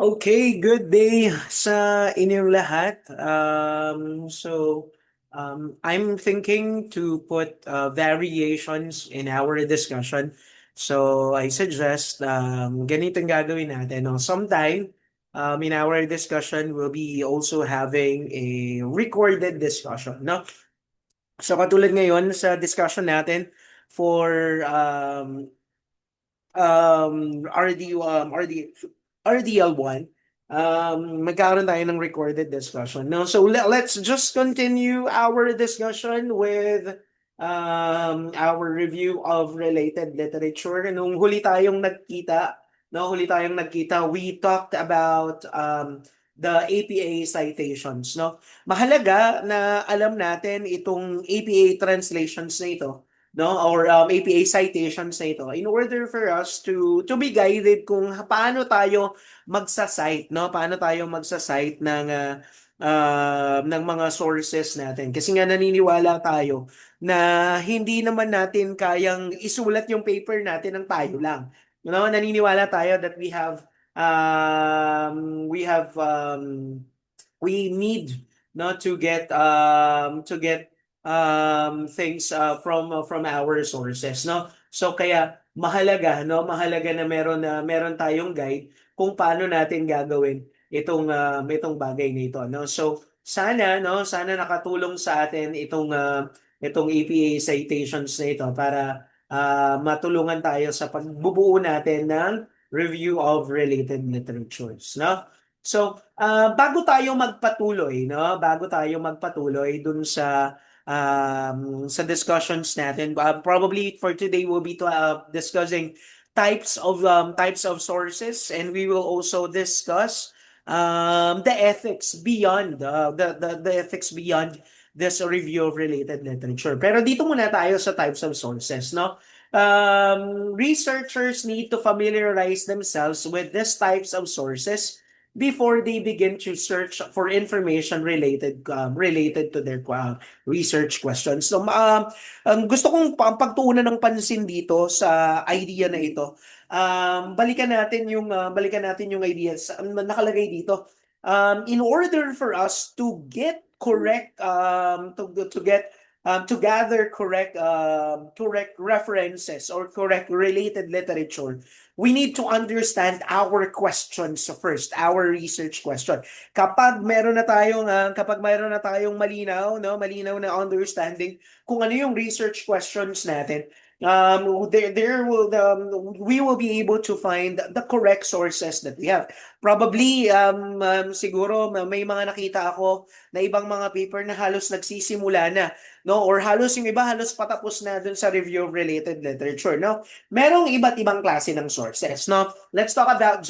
Okay, good day sa inyong lahat. I'm thinking to put variations in our discussion. So I suggest ganito yung gagawin natin. No? Sometime in our discussion, we'll be also having a recorded discussion. No? So katulad ngayon sa discussion natin for RDL1, magkaroon tayo ng recorded discussion. No? So let's just continue our discussion with our review of related literature. Nung huli tayong nagkita, no, huli tayong nagkita, we talked about the APA citations. No? Mahalaga na alam natin itong APA translations na ito, no, or APA citations na ito in order for us to be guided kung paano tayo magsa-cite, no, paano tayo magsa-cite ng mga sources natin, kasi nga naniniwala tayo na hindi naman natin kayang isulat yung paper natin ng tayo lang, no, naniniwala tayo that we need not to get things from our sources, no, so kaya mahalaga na meron tayong guide kung paano natin gagawin itong bagay nito, no, so sana nakatulong sa atin itong APA citations na ito para matulungan tayo sa pagbubuo natin ng review of related literatures, no. So, bago tayo magpatuloy, no? Bago tayo magpatuloy dun sa discussions natin, probably for today we'll be discussing types of sources, and we will also discuss the ethics beyond the ethics beyond this review of related literature. Pero dito muna tayo sa types of sources, no? Researchers need to familiarize themselves with these types of sources before they begin to search for information related to their research questions. So, ang gusto kong pagtuunan ng pansin dito sa idea na ito. Balikan natin yung ideas. Nakalagay dito. In order for us to get correct to gather correct references or correct related literature, we need to understand our questions first, our research question. Kapag meron na tayong malinaw, no, malinaw na understanding kung ano yung research questions natin, we will be able to find the correct sources that we have. Probably, siguro may mga nakita ako na ibang mga paper na halos nagsisimula na, no, or halos yung iba halos patapos na dun sa review of related literature, no. Merong iba't ibang klase ng sources, no. Let's talk about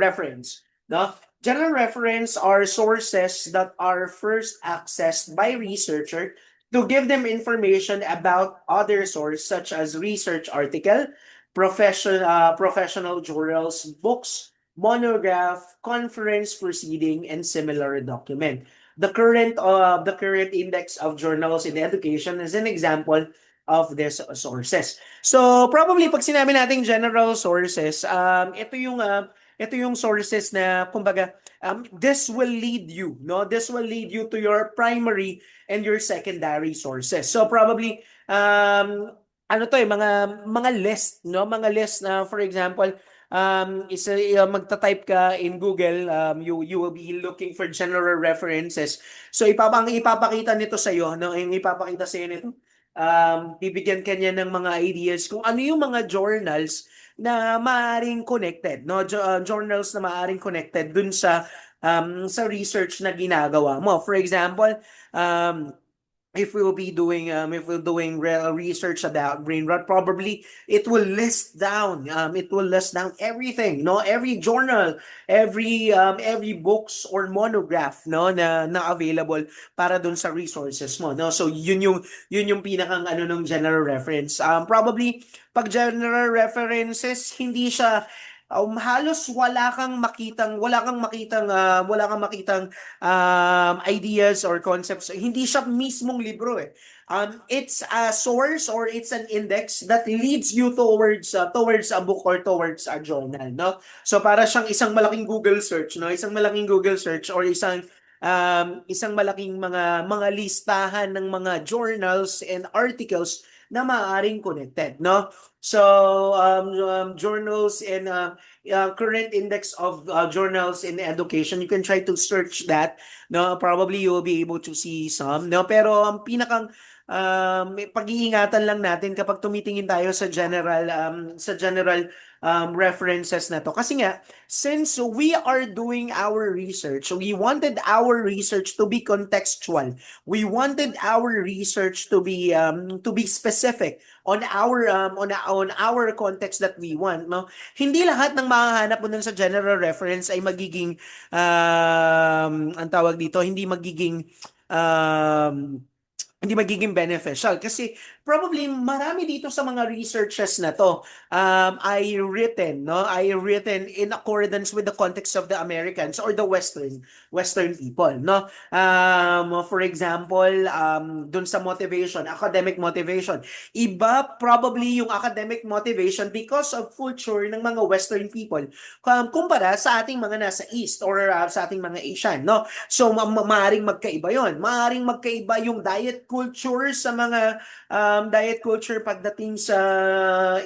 reference, no. General reference are sources that are first accessed by researcher to give them information about other source, such as research article, professional journals, books, monograph, conference proceeding, and similar document. The current index of journals in education is an example of these sources. So probably pag sinabi nating general sources, ito yung sources na kumbaga this will lead you, no? This will lead you to your primary and your secondary sources. So probably ano to mga list, no? Mga list na, for example, magta-type ka in Google, you will be looking for general references. So ipapakita nito sa iyo, no? Yung ipapakita sa iyo nito, bibigyan kanya ng mga ideas kung ano yung mga journals na maaring connected, no? Journals na maaring connected dun sa research na ginagawa mo. For example, if we're doing research about brain rot, probably it will list down everything, no, every journal, every books or monograph, no, na available para dun sa resources mo, no. So yun yung pinakang ano ng general reference. Probably pag general references, hindi siya halos wala kang makitang ideas or concepts. Hindi siya mismong libro, eh. It's a source or it's an index that leads you towards a book or towards a journal, no? So para siyang isang malaking Google search, no? Isang malaking Google search or isang malaking mga listahan ng mga journals and articles na maaaring connected, no? So journals and current index of journals in education, you can try to search that, no? Probably you will be able to see some, no? Pero ang pinakang pag-iingatan lang natin kapag tumitingin tayo sa general references na to. Kasi nga, since we are doing our research, we wanted our research to be contextual. We wanted our research to be specific on our context that we want, no? Hindi lahat ng mahahanap mo dun sa general reference ay magiging ang tawag dito, um, hindi magiging beneficial kasi probably marami dito sa mga researches na to ay written in accordance with the context of the Americans or the Western people, no? For example, dun sa motivation, academic motivation, iba probably yung academic motivation because of culture ng mga Western people kumpara sa ating mga nasa East or sa ating mga Asian, no? So maaring magkaiba yon. Maaring magkaiba yung diet culture sa mga diet culture pagdating sa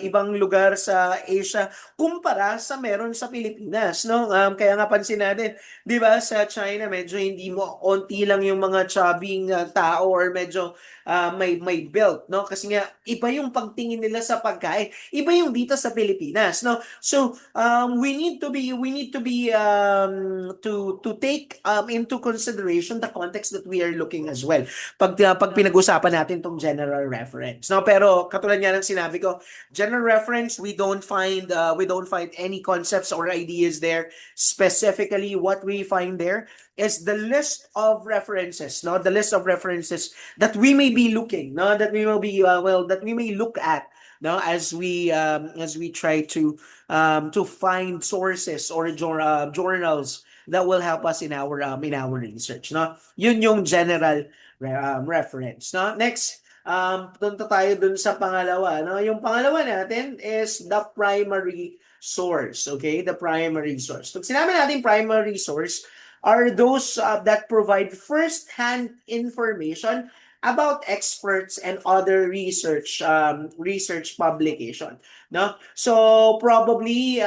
ibang lugar sa Asia kumpara sa meron sa Pilipinas, no? Kaya nga pansin natin, 'di ba, sa China medyo hindi mo onti lang yung mga chubbing tao or medyo may built, no? Kasi nga iba yung pagtingin nila sa pagkain. Iba yung dito sa Pilipinas, no? So, we need to take into consideration the context that we are looking as well. Pag pinag-usapan natin tong general reference, no? Pero katulad nga ng sinabi ko, general reference, we don't find any concepts or ideas there. Specifically, what we find there is the list of references, no? The list of references that we may be looking, no? That we may look at, no? As we try to find sources or journals that will help us in our research, no? Yun yung general reference, no? Next, punta tayo dun sa pangalawa, no? Yung pangalawa natin is the primary source, okay? The primary source. Pag sinabi natin primary source, are those that provide first-hand information about experts and other research publication, no? So probably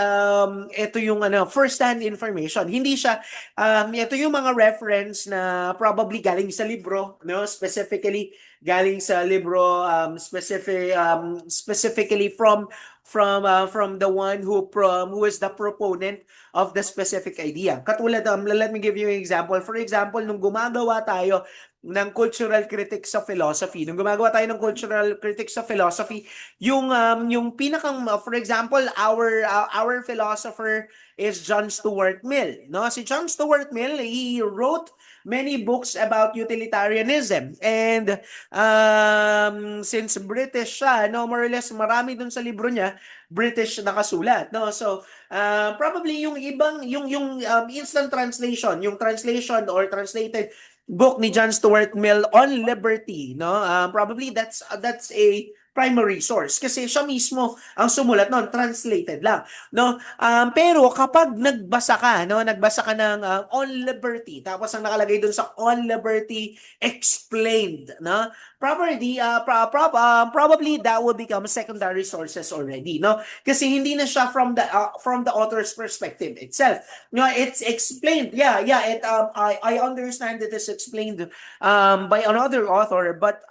ito yung first-hand information. Hindi siya ito yung mga reference na probably galing sa libro, no? Specifically galing sa libro, specifically from the one who is the proponent of the specific idea. Katulad, let me give you an example. For example, nung gumagawa tayo ng cultural critics sa philosophy, yung pinakang, for example, our philosopher is John Stuart Mill, no? Si John Stuart Mill, he wrote many books about utilitarianism, and since British siya, no, more or less marami dun sa libro niya British nakasulat, no? So probably yung ibang yung instant translation, yung translation or translated book ni John Stuart Mill on liberty, no? Probably that's a primary source kasi siya mismo ang sumulat noon, translated lang, no? Pero kapag nagbasa ka ng on liberty, tapos ang nakalagay doon sa on liberty explained, no? Probably that will become secondary sources already, no? Kasi hindi na siya from the author's perspective itself. No, it's explained. Yeah. I understand that it's explained by another author, but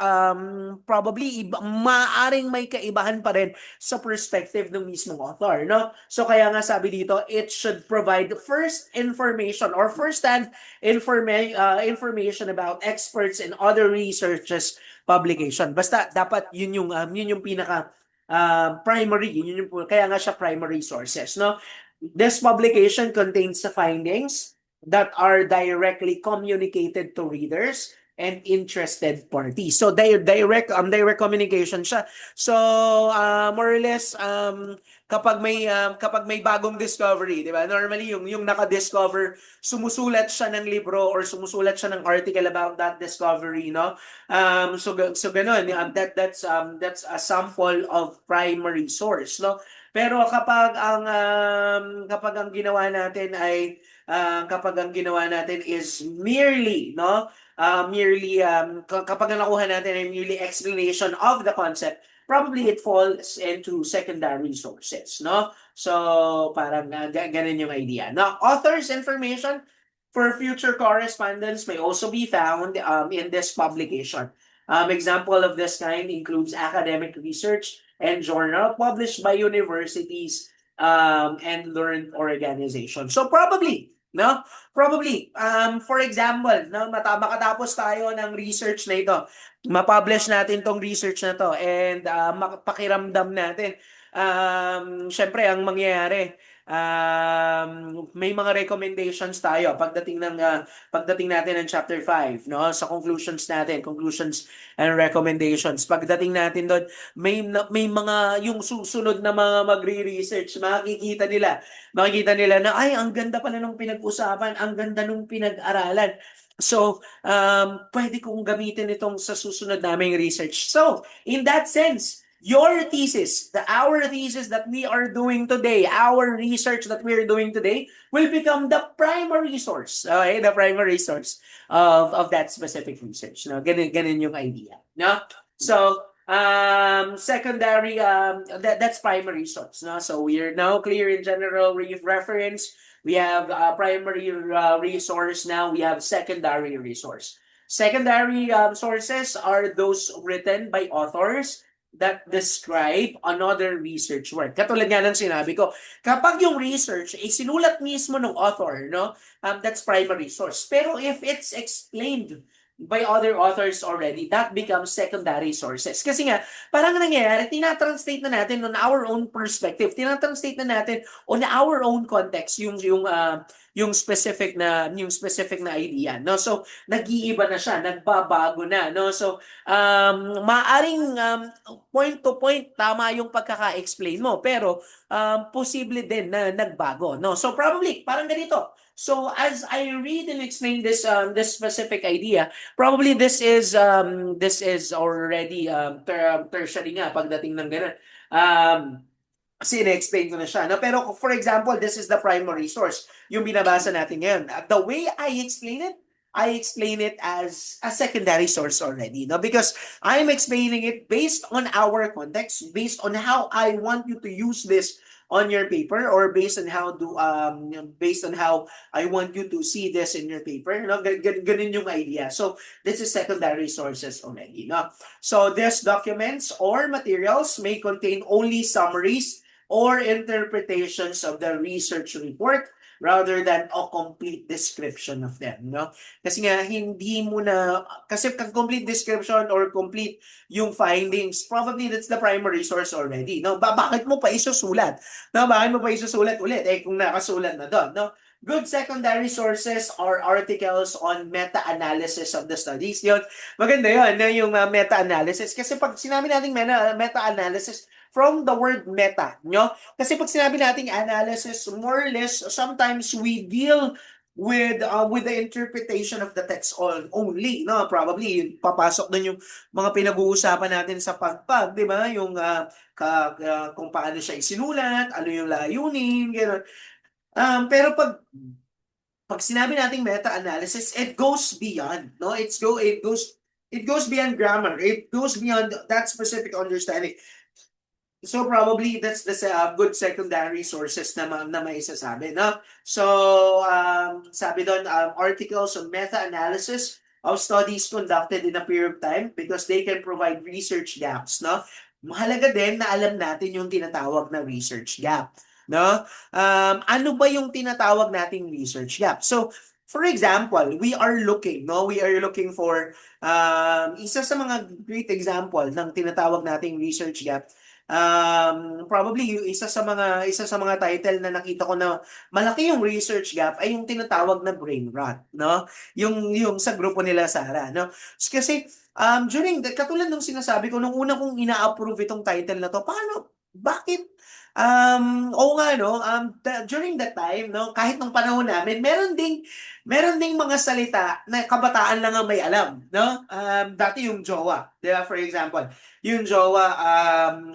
probably maaring may kaibahan pa rin sa perspective ng mismong author, no? So kaya nga sabi dito, it should provide first information or first-hand information about experts and other researches publication. Basta dapat yun yung pinaka primary, kaya nga siya primary sources, no? This publication contains the findings that are directly communicated to readers and interested parties. So direct communication siya. So more or less kapag may bagong discovery, 'di ba? Normally yung naka-discover, sumusulat siya ng libro or sumusulat siya ng article about that discovery, no? So ganun, that's a sample of primary source, no? Pero kapag ang ginawa natin ay kapag ang ginawa natin is merely, no? Kapag ang nakuha natin ay merely explanation of the concept, probably it falls into secondary sources, no? So, parang ganun yung idea. Now, author's information for future correspondence may also be found in this publication. Example of this kind includes academic research and journal published by universities and learned organizations. So probably, no? Probably, for example, no, makatapos tayo ng research na ito, ma-publish natin tong research na to, and pakiramdam natin, syempre, ang mangyayari, may mga recommendations tayo pagdating natin ng chapter 5, no? Sa conclusions natin, conclusions and recommendations. Pagdating natin doon, may mga yung susunod na mga magre-research, makikita nila na ay ang ganda pala nung pinag-usapan, ang ganda nung pinag-aralan. So, pwede kong gamitin itong sa susunod naming research. So, in that sense, our thesis that we are doing today, our research that we are doing today, will become the primary source. Okay, the primary source of that specific research. No, ganun yung idea. No, so secondary, that's primary source. No, so we are now clear in general reference. We have primary resource. Now we have secondary resource. Secondary sources are those written by authors that describe another research work. Katulad nga ng sinabi ko, kapag yung research ay sinulat mismo ng author, no, that's primary source. Pero if it's explained by other authors already, that becomes secondary sources. Kasi nga, parang nangyayari, tinatranslate na natin on our own perspective, tinatranslate na natin on our own context yung specific na idea, no? So, nag-iiba na siya, nagbabago na, no? So, maaring point to point tama yung pagkaka-explain mo, pero posible din na nagbago, no? So, probably parang ganito. So, as I read and explain this specific idea, probably this is already tertiary nga pagdating ng ganun. Kasi na-explain ko na siya. No? Pero for example, this is the primary source, yung binabasa natin ngayon. The way I explain it as a secondary source already. No? Because I'm explaining it based on our context, based on how I want you to use this on your paper, or based on how I want you to see this in your paper. No? Ganun yung idea. So, this is secondary sources already. No? So, these documents or materials may contain only summaries or interpretations of the research report rather than a complete description of them, no? Kasi nga kasi complete description or complete yung findings, probably that's the primary source already, no? Bakit mo pa isusulat? No, bakit mo pa isusulat ulit kung nakasulat na doon, no? Good secondary sources are articles on meta-analysis of the studies. Yun, maganda yun, no? Yung meta-analysis. Kasi pag sinabi natin meta-analysis, from the word meta, no? Kasi pag sinabi nating analysis, more or less, sometimes we deal with the interpretation of the text only, no? Probably papasok doon yung mga pinag-uusapan natin sa pagpag, di ba? Yung kung paano siya isinulat, ano yung layunin, gano'n. Pero pag sinabi nating meta-analysis, it goes beyond, no? It goes beyond grammar. It goes beyond that specific understanding. So probably that's the good secondary sources na may isasabi, no? So sabi doon, articles on meta-analysis of studies conducted in a period of time because they can provide research gaps, no? Mahalaga din na alam natin yung tinatawag na research gap, no? Ano ba yung tinatawag nating research gap? So, for example, we are looking for isa sa mga great example ng tinatawag nating research gap. Probably yung isa sa mga title na nakita ko na malaki yung research gap ay yung tinatawag na brain rot, no? Yung sa grupo nila Sarah, no? Kasi katulad ng sinasabi ko nung una kong ina-approve itong title na to, bakit Oo nga no, during that time no, kahit nung panahon namin, meron ding mga salita na kabataan lang ang may alam, no? Dati yung jowa, 'di ba? For example, yung jowa,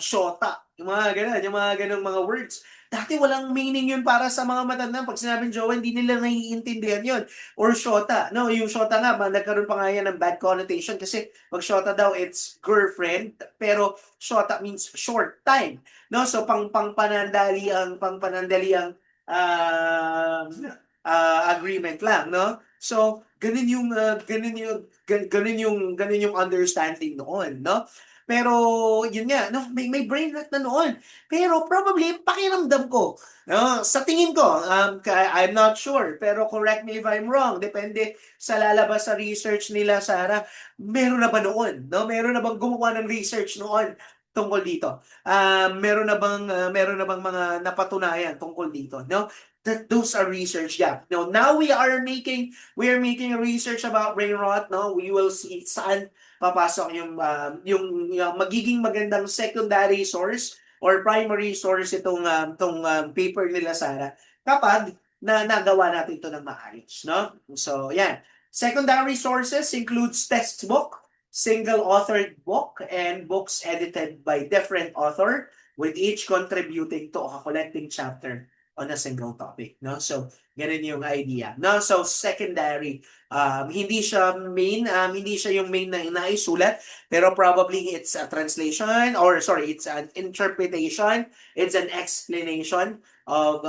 shota, yung mga ganung mga words. Dati walang meaning yun para sa mga matanda. Pag sinabing jowa, hindi nila naiintindihan yun. Or shota, no? Yung shota nga, nagkaroon pa nga yan ng bad connotation kasi pag shota daw, it's girlfriend, pero shota means short time. No, so pang panandali ang um, agreement lang, no? So ganun yung understanding noon, no? Pero yun nga, no, may brain rot na noon. Pero probably pakiramdam ko, no, sa tingin ko, I'm not sure, pero correct me if I'm wrong. Depende sa lalabas sa research nila, Sarah. Meron na ba noon, no? Meron na bang gumawa ng research noon tungkol dito? Meron na bang mga napatunayan tungkol dito, no? That those are research, yeah. No, now we are making a research about brain rot, no? We will see saan papasok yung magiging magandang secondary source or primary source itong paper nila, Sarah, kapag nagawa natin ito ng maayos, no? So, yan. Secondary sources includes textbook, single-authored book, and books edited by different author, with each contributing to a collecting chapter on a single topic. No? So, ganun yung idea. No? So, secondary, hindi siya yung main na inaisulat, pero probably it's a translation, or sorry, it's an interpretation, it's an explanation of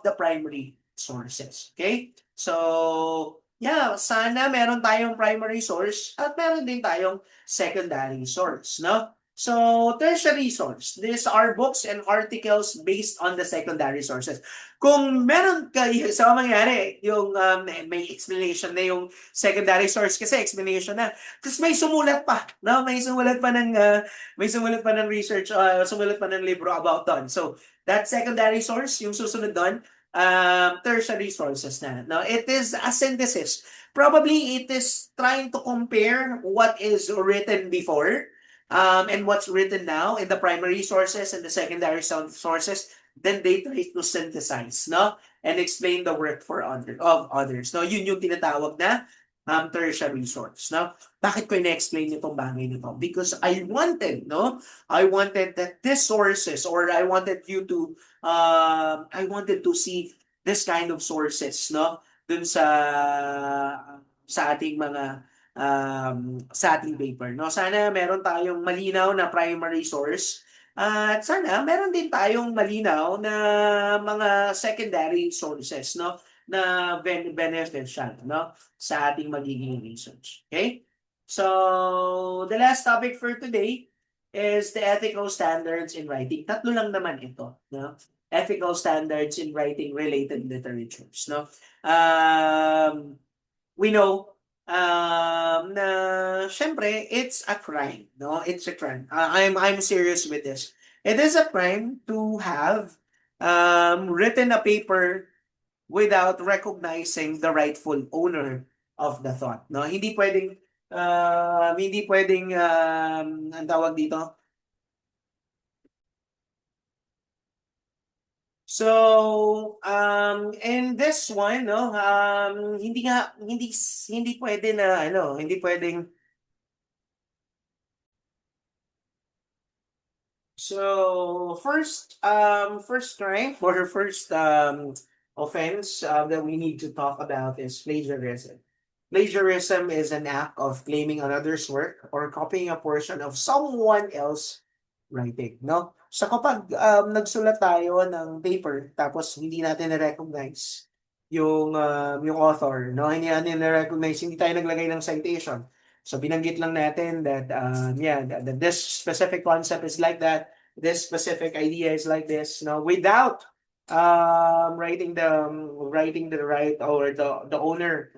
the primary sources. Okay? So, yeah, sana meron tayong primary source at meron din tayong secondary source, no? So, tertiary source. These are books and articles based on the secondary sources. Kung meron kayo, so mangyari, yung may explanation na yung secondary source kasi explanation na. Tapos may sumulat pa, no? May sumulat pa ng research, sumulat pa ng libro about doon. So, that secondary source, yung susunod doon, tertiary sources na. Now, it is a synthesis. Probably it is trying to compare what is written before and what's written now in the primary sources and the secondary sources. Then they try to synthesize, no? And explain the work of others. No, yun yung tinatawag na tertiary source, no? Bakit ko ina-explain itong bagay nito? Because I wanted that these sources, or I wanted to see this kind of sources, no? Dun sa ating paper, no? Sana meron tayong malinaw na primary source, at sana meron din tayong malinaw na mga secondary sources, no? Na beneficial, no? Sa ating magiging research. Okay? So, the last topic for today is the ethical standards in writing. Tatlo lang naman ito, no? Ethical standards in writing related literatures, no? We know na syempre it's a crime, no? It's a crime. I'm serious with this. It is a crime to have written a paper without recognizing the rightful owner of the thought, no? Hindi pwedeng ang tawag dito. So, in this one, no, hindi pwede na, ano, hindi pwedeng. So, first crime or first offense that we need to talk about is plagiarism. Plagiarism is an act of claiming another's work or copying a portion of someone else writing, no? So kapag nagsulat tayo ng paper tapos hindi natin na-recognize yung author, no? Hindi natin na-recognize, hindi tayo naglagay ng citation. So binanggit lang natin that yeah, that this specific concept is like that, this specific idea is like this, no? Without writing the right, or the owner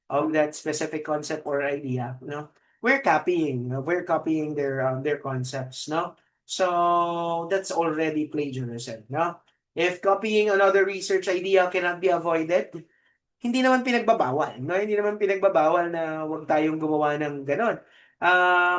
of that specific concept or idea, no? We're copying their concepts, no? So that's already plagiarism, no? If copying another research idea cannot be avoided, hindi naman pinagbabawal, no? Hindi naman pinagbabawal na huwag tayong gumawa ng gano'n.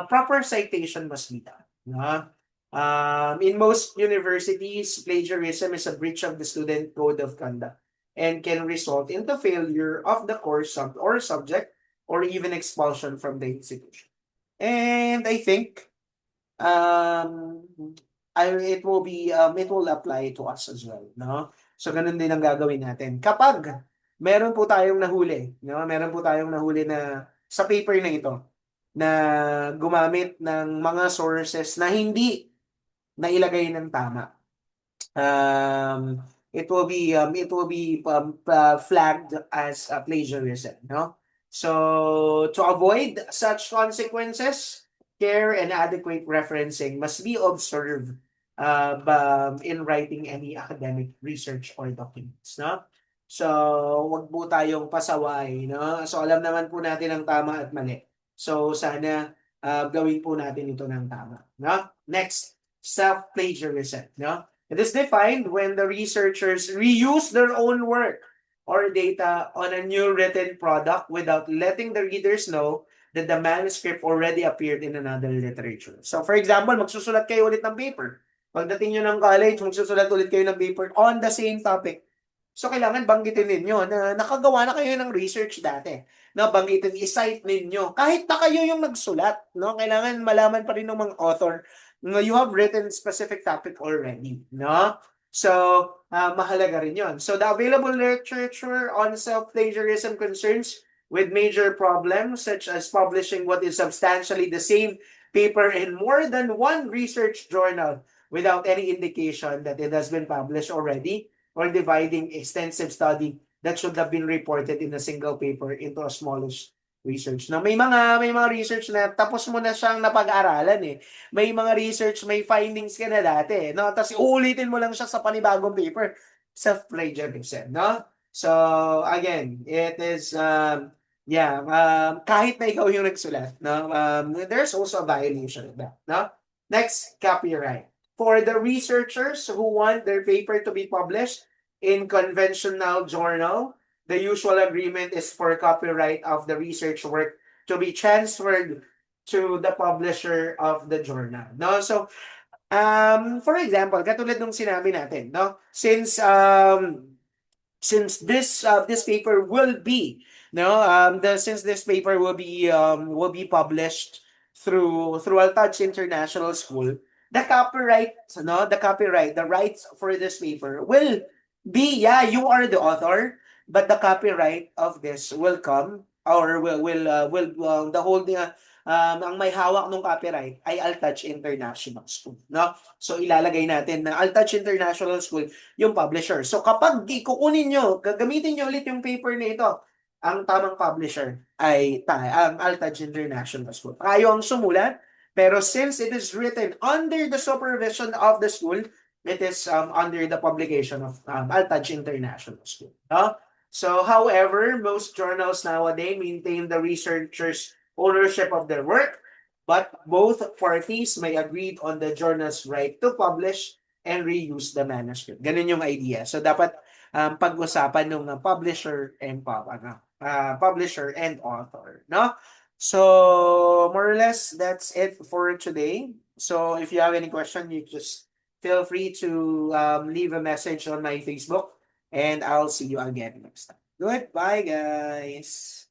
Proper citation must be done, no? In most universities, plagiarism is a breach of the student code of conduct and can result in the failure of the course or subject or even expulsion from the institution. And I think um, it will apply to us as well, no? So ganun din ang gagawin natin. Kapag meron po tayong nahuli, no? Meron po tayong nahuli na sa paper na ito na gumamit ng mga sources na hindi nailagay ng tama. It will be flagged as plagiarism, no? So to avoid such consequences, care and adequate referencing must be observed in writing any academic research or documents, no? So, wag po tayong pasaway, no? So, alam naman po natin ang tama at mali. So, sana gawin po natin ito ng tama, no? Next, self-plagiarism, no? It is defined when the researchers reuse their own work or data on a new written product without letting the readers know that the manuscript already appeared in another literature. So, for example, magsusulat kayo ulit ng paper. Pagdating nyo ng college, magsusulat ulit kayo ng paper on the same topic. So, kailangan banggitin ninyo na nakagawa na kayo ng research dati. No, banggitin, i-cite ninyo. Kahit na kayo yung nagsulat, no? Kailangan malaman pa rin ng mga author no, you have written specific topic already, no? So, mahalaga rin yun. So, the available literature on self-plagiarism concerns with major problems such as publishing what is substantially the same paper in more than one research journal without any indication that it has been published already or dividing extensive study that should have been reported in a single paper into a smallish research. Na may mga research na tapos mo na siyang napag-aralan eh. May mga research, may findings ka na dati, no? Tapos uulitin mo lang siya sa panibagong paper. Self-plagiarism, no? So, again, it is, kahit na ikaw yung nagsulat, no? There's also a violation of that, no? Next, copyright. For the researchers who want their paper to be published in conventional journal, the usual agreement is for copyright of the research work to be transferred to the publisher of the journal, no? So, for example, katulad nung sinabi natin, no? Since this paper will be no since this paper will be published through Altouch International School, the rights for this paper will be, yeah, you are the author, but the copyright of this will come or will the holding ang may hawak ng copyright ay Altouch International School, no? So ilalagay natin na Altouch International School yung publisher. So kapag kukunin nyo, gagamitin nyo ulit yung paper na ito, ang tamang publisher ay ang Altouch International School. Tayo ang sumulat, pero since it is written under the supervision of the school, it is under the publication of Altouch International School. No? So, however, most journals nowadays maintain the researchers' ownership of their work, but both parties may agree on the journal's right to publish and reuse the manuscript. Ganun yung idea. So dapat pag-usapan ng publisher and author, no? So more or less that's it for today. So if you have any question, you just feel free to leave a message on my Facebook and I'll see you again next time. Goodbye, guys.